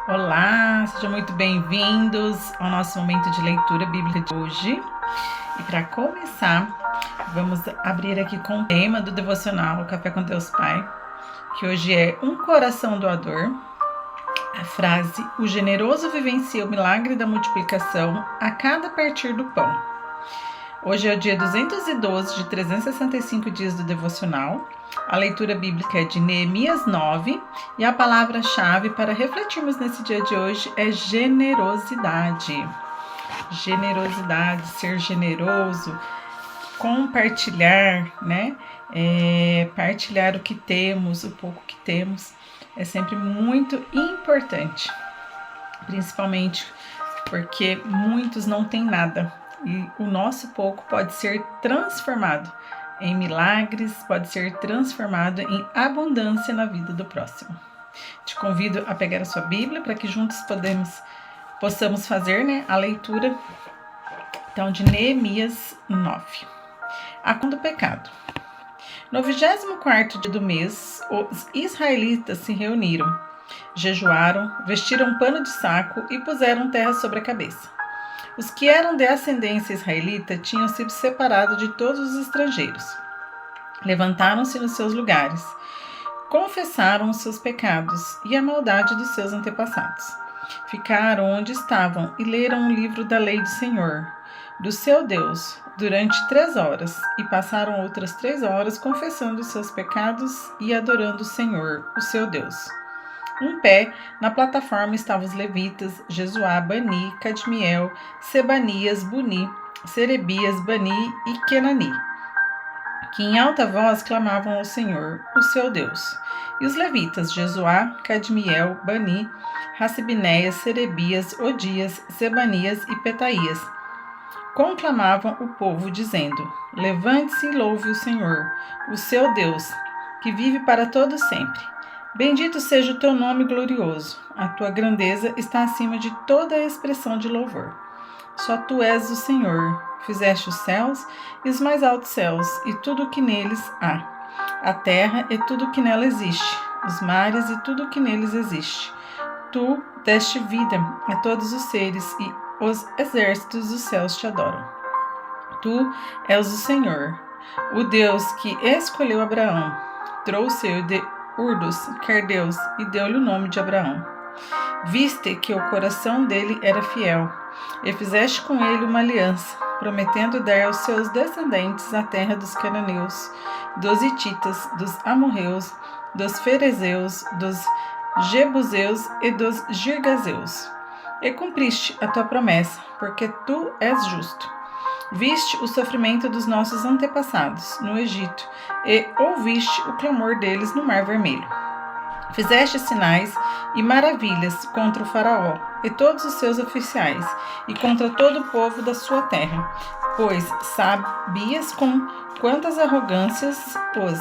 Olá, sejam muito bem-vindos ao nosso momento de leitura bíblica de hoje. E para começar, vamos abrir aqui com o tema do devocional Café com Deus Pai, que hoje é um coração doador. A frase: o generoso vivencia o milagre da multiplicação a cada partir do pão. Hoje é o dia 212 de 365 dias do devocional. A leitura bíblica é de Neemias 9 e a palavra-chave para refletirmos nesse dia de hoje é generosidade. Generosidade, ser generoso, compartilhar, partilhar o que temos, o pouco que temos, é sempre muito importante, principalmente porque muitos não têm nada. E o nosso pouco pode ser transformado em milagres, pode ser transformado em abundância na vida do próximo. Te convido a pegar a sua Bíblia para que juntos possamos fazer a leitura então, de Neemias 9. A conta do pecado. No 24º dia do mês, os israelitas se reuniram, jejuaram, vestiram um pano de saco e puseram terra sobre a cabeça. Os que eram de ascendência israelita tinham sido separados de todos os estrangeiros. Levantaram-se nos seus lugares, confessaram os seus pecados e a maldade dos seus antepassados. Ficaram onde estavam e leram o livro da lei do Senhor, do seu Deus, durante 3 horas, e passaram outras 3 horas confessando os seus pecados e adorando o Senhor, o seu Deus. Em pé, na plataforma estavam os levitas, Jesuá, Bani, Cadmiel, Sebanias, Buni, Serebias, Bani e Kenani, que em alta voz clamavam ao Senhor, o seu Deus. E os levitas, Jesuá, Cadmiel, Bani, Racibinéias, Serebias, Odias, Sebanias e Petaías, conclamavam o povo, dizendo: levante-se e louve o Senhor, o seu Deus, que vive para todo sempre. Bendito seja o teu nome glorioso, a tua grandeza está acima de toda a expressão de louvor. Só tu és o Senhor, fizeste os céus e os mais altos céus, e tudo o que neles há, a terra e tudo o que nela existe, os mares e tudo o que neles existe. Tu deste vida a todos os seres, e os exércitos dos céus te adoram. Tu és o Senhor, o Deus que escolheu Abraão, trouxe-o de Ur dos Caldeus e deu-lhe o nome de Abraão. Viste que o coração dele era fiel, e fizeste com ele uma aliança, prometendo dar aos seus descendentes a terra dos cananeus, dos hititas, dos amorreus, dos ferezeus, dos jebuseus e dos girgazeus. E cumpriste a tua promessa, porque tu és justo. Viste o sofrimento dos nossos antepassados no Egito e ouviste o clamor deles no Mar Vermelho. Fizeste sinais e maravilhas contra o faraó e todos os seus oficiais e contra todo o povo da sua terra, pois sabias com quantas arrogâncias os...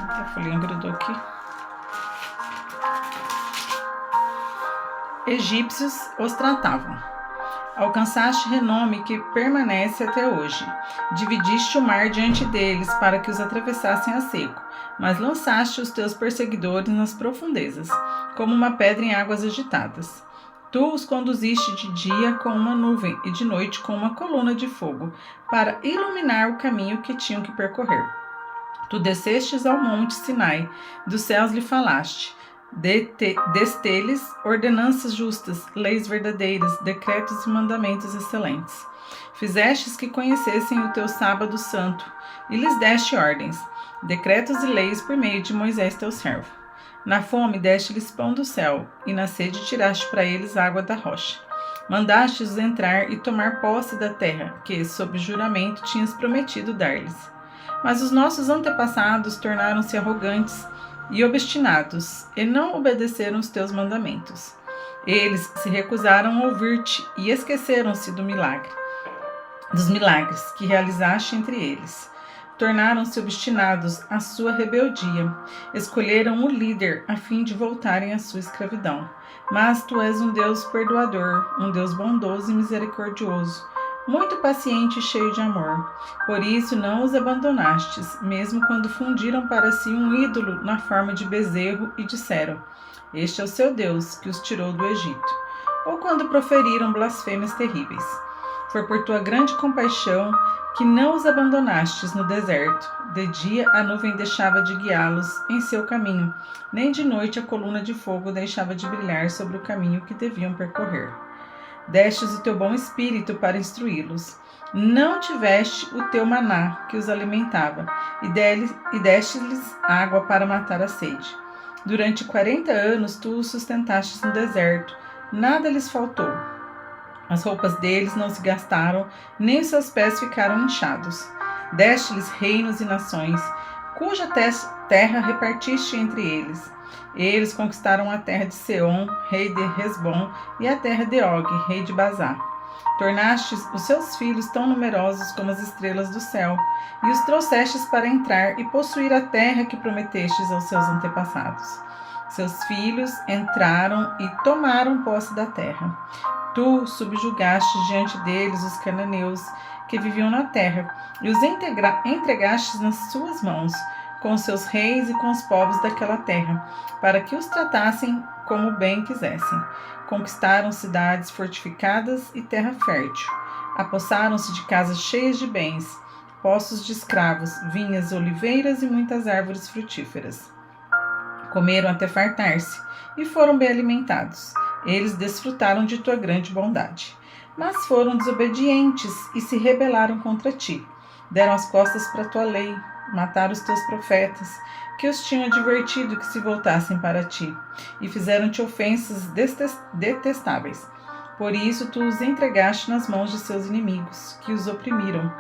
A folhinha grudou aqui. Egípcios os tratavam. Alcançaste renome que permanece até hoje. Dividiste o mar diante deles para que os atravessassem a seco, mas lançaste os teus perseguidores nas profundezas, como uma pedra em águas agitadas. Tu os conduziste de dia com uma nuvem e de noite com uma coluna de fogo, para iluminar o caminho que tinham que percorrer. Tu descestes ao monte Sinai, dos céus lhe falaste. Deste-lhes ordenanças justas, leis verdadeiras, decretos e mandamentos excelentes. Fizestes que conhecessem o teu sábado santo, e lhes deste ordens, decretos e leis por meio de Moisés teu servo. Na fome deste-lhes pão do céu, e na sede tiraste para eles água da rocha. Mandastes-os entrar e tomar posse da terra, que, sob juramento, tinhas prometido dar-lhes. Mas os nossos antepassados tornaram-se arrogantes e obstinados, e não obedeceram os teus mandamentos. Eles se recusaram a ouvir-te e esqueceram-se dos milagres que realizaste entre eles. Tornaram-se obstinados à sua rebeldia, escolheram o líder a fim de voltarem à sua escravidão. Mas tu és um Deus perdoador, um Deus bondoso e misericordioso, muito paciente e cheio de amor. Por isso não os abandonastes, mesmo quando fundiram para si um ídolo na forma de bezerro e disseram: Este é o seu Deus, que os tirou do Egito. Ou quando proferiram blasfêmias terríveis. Foi por tua grande compaixão que não os abandonastes no deserto. De dia a nuvem deixava de guiá-los em seu caminho, nem de noite a coluna de fogo deixava de brilhar sobre o caminho que deviam percorrer. Destes o teu bom espírito para instruí-los. Não tiveste o teu maná que os alimentava, e deste-lhes água para matar a sede. Durante 40 anos tu os sustentastes no deserto, nada lhes faltou. As roupas deles não se gastaram, nem os seus pés ficaram inchados. Deste-lhes reinos e nações, cuja terra repartiste entre eles. Eles conquistaram a terra de Seom, rei de Hesbom, e a terra de Og, rei de Basá. Tornastes os seus filhos tão numerosos como as estrelas do céu, e os trouxestes para entrar e possuir a terra que prometestes aos seus antepassados. Seus filhos entraram e tomaram posse da terra. Tu subjugaste diante deles os cananeus que viviam na terra, e os entregastes nas suas mãos, com os seus reis e com os povos daquela terra, para que os tratassem como bem quisessem. Conquistaram cidades fortificadas e terra fértil. Apossaram-se de casas cheias de bens, poços de escravos, vinhas, oliveiras e muitas árvores frutíferas. Comeram até fartar-se e foram bem alimentados. Eles desfrutaram de tua grande bondade. Mas foram desobedientes e se rebelaram contra ti. Deram as costas para a tua lei, mataram os teus profetas, que os tinham advertido que se voltassem para ti, e fizeram-te ofensas detestáveis. Por isso tu os entregaste nas mãos de seus inimigos, que os oprimiram.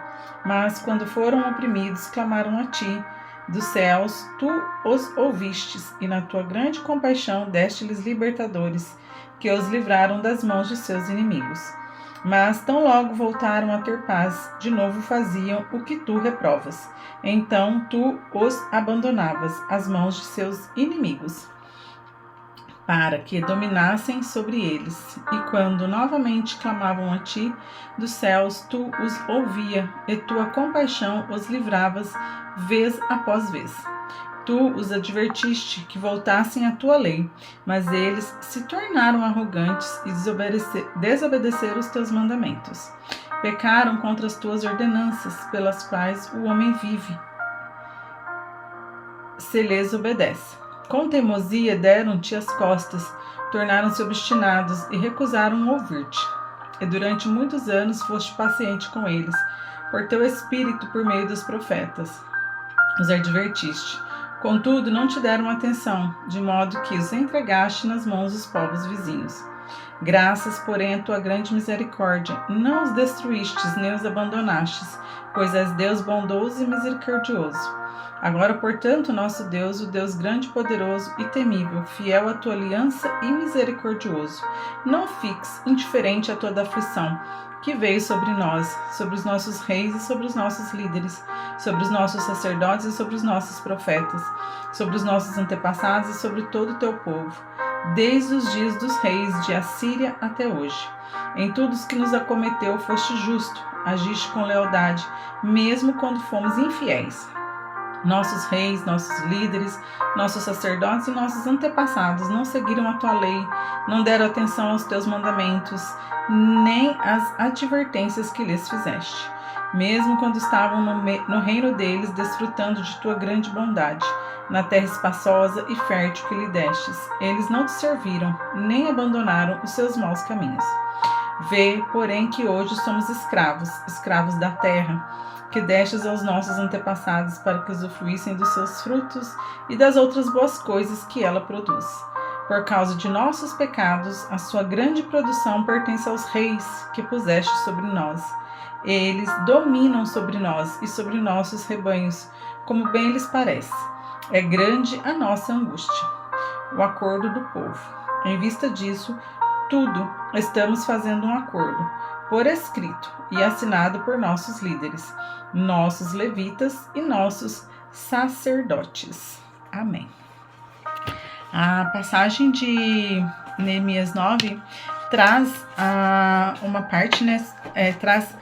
Mas quando foram oprimidos, clamaram a ti. Dos céus tu os ouvistes, e na tua grande compaixão deste-lhes libertadores, que os livraram das mãos de seus inimigos. Mas tão logo voltaram a ter paz, de novo faziam o que tu reprovas. Então tu os abandonavas às mãos de seus inimigos, para que dominassem sobre eles. E quando novamente clamavam a ti, dos céus tu os ouvia, e tua compaixão os livravas vez após vez. Tu os advertiste que voltassem à tua lei, mas eles se tornaram arrogantes e desobedeceram os teus mandamentos. Pecaram contra as tuas ordenanças, pelas quais o homem vive, se lhes obedece. Com teimosia deram-te as costas, tornaram-se obstinados e recusaram ouvir-te. E durante muitos anos foste paciente com eles, por teu espírito por meio dos profetas. Os advertiste. Contudo, não te deram atenção, de modo que os entregaste nas mãos dos povos vizinhos. Graças, porém, à tua grande misericórdia, não os destruístes nem os abandonastes, pois és Deus bondoso e misericordioso. Agora, portanto, nosso Deus, o Deus grande, poderoso e temível, fiel à tua aliança e misericordioso, não fiques indiferente a toda aflição que veio sobre nós, sobre os nossos reis e sobre os nossos líderes, sobre os nossos sacerdotes e sobre os nossos profetas, sobre os nossos antepassados e sobre todo o teu povo, desde os dias dos reis de Assíria até hoje. Em tudo o que nos acometeu foste justo, agiste com lealdade, mesmo quando fomos infiéis. Nossos reis, nossos líderes, nossos sacerdotes e nossos antepassados não seguiram a tua lei, não deram atenção aos teus mandamentos, nem às advertências que lhes fizeste. Mesmo quando estavam no reino deles, desfrutando de tua grande bondade, na terra espaçosa e fértil que lhe destes, eles não te serviram, nem abandonaram os seus maus caminhos. Vê, porém, que hoje somos escravos, escravos da terra, que destes aos nossos antepassados para que usufruíssem dos seus frutos e das outras boas coisas que ela produz. Por causa de nossos pecados, a sua grande produção pertence aos reis que puseste sobre nós. Eles dominam sobre nós e sobre nossos rebanhos, como bem lhes parece. É grande a nossa angústia. O acordo do povo. Em vista disso, tudo estamos fazendo um acordo, por escrito e assinado por nossos líderes, nossos levitas e nossos sacerdotes. Amém. A passagem de Neemias 9 traz uma parte, né, traz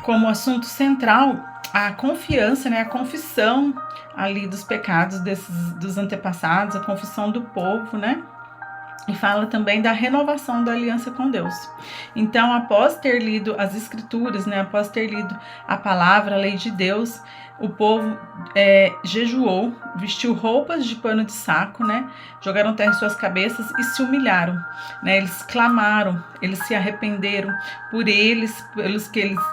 como assunto central a confiança, né, a confissão ali dos pecados dos antepassados, a confissão do povo, né? E fala também da renovação da aliança com Deus. Então, após ter lido as escrituras, né, após ter lido a palavra, a lei de Deus, o povo jejuou, vestiu roupas de pano de saco, né, jogaram terra em suas cabeças e se humilharam, né, eles clamaram, eles se arrependeram por eles,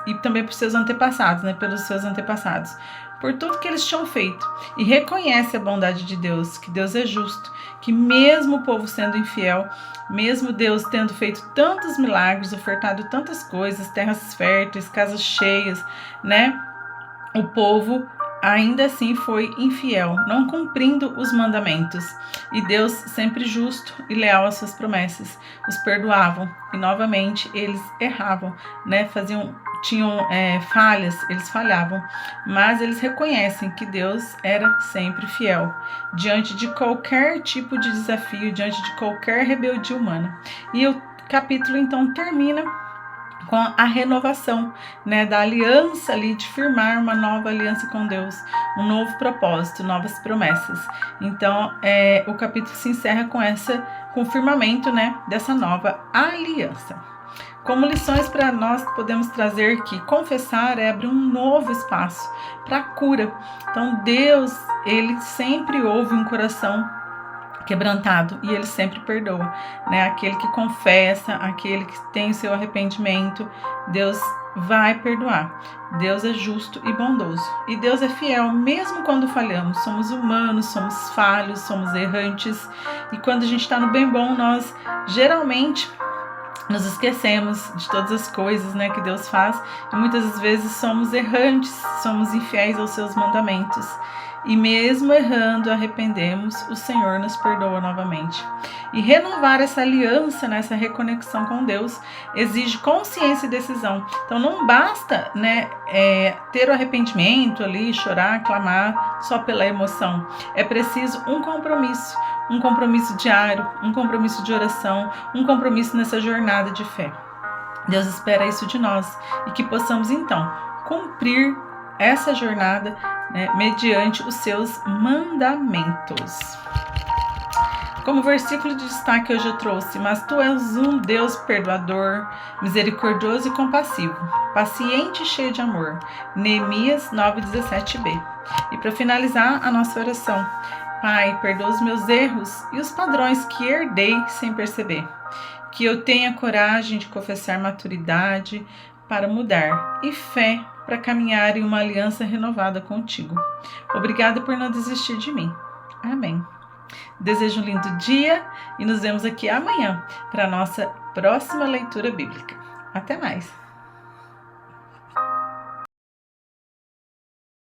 e também por seus antepassados, né, pelos seus antepassados, por tudo que eles tinham feito, e reconhece a bondade de Deus, que Deus é justo, que mesmo o povo sendo infiel, mesmo Deus tendo feito tantos milagres, ofertado tantas coisas, terras férteis, casas cheias, né, o povo ainda assim foi infiel, não cumprindo os mandamentos. E Deus, sempre justo e leal às suas promessas, os perdoavam. E novamente eles erravam, né? Tinham falhas, eles falhavam. Mas eles reconhecem que Deus era sempre fiel, diante de qualquer tipo de desafio, diante de qualquer rebeldia humana. E o capítulo então termina com a renovação, né, da aliança ali, de firmar uma nova aliança com Deus, um novo propósito, novas promessas. Então, o capítulo se encerra com o firmamento, né, dessa nova aliança. Como lições para nós, podemos trazer que confessar abre um novo espaço para a cura. Então, Deus, ele sempre ouve um coração quebrantado e ele sempre perdoa, né? Aquele que confessa, aquele que tem o seu arrependimento, Deus vai perdoar. Deus é justo e bondoso e Deus é fiel mesmo quando falhamos. Somos humanos, somos falhos, somos errantes, e quando a gente está no bem bom, nós geralmente nos esquecemos de todas as coisas, né, que Deus faz, e muitas vezes somos errantes, somos infiéis aos seus mandamentos. E mesmo errando, arrependemos, o Senhor nos perdoa novamente. E renovar essa aliança, né, essa reconexão com Deus, exige consciência e decisão. Então não basta, né, ter o arrependimento ali, chorar, clamar só pela emoção. É preciso um compromisso diário, um compromisso de oração, um compromisso nessa jornada de fé. Deus espera isso de nós e que possamos então cumprir essa jornada, né, mediante os seus mandamentos. Como versículo de destaque hoje eu trouxe: mas tu és um Deus perdoador, misericordioso e compassivo, paciente e cheio de amor. Neemias 9:17b. E para finalizar a nossa oração: Pai, perdoa os meus erros e os padrões que herdei sem perceber. Que eu tenha coragem de confessar maturidade para mudar e fé para caminhar em uma aliança renovada contigo. Obrigada por não desistir de mim. Amém. Desejo um lindo dia e nos vemos aqui amanhã para a nossa próxima leitura bíblica. Até mais!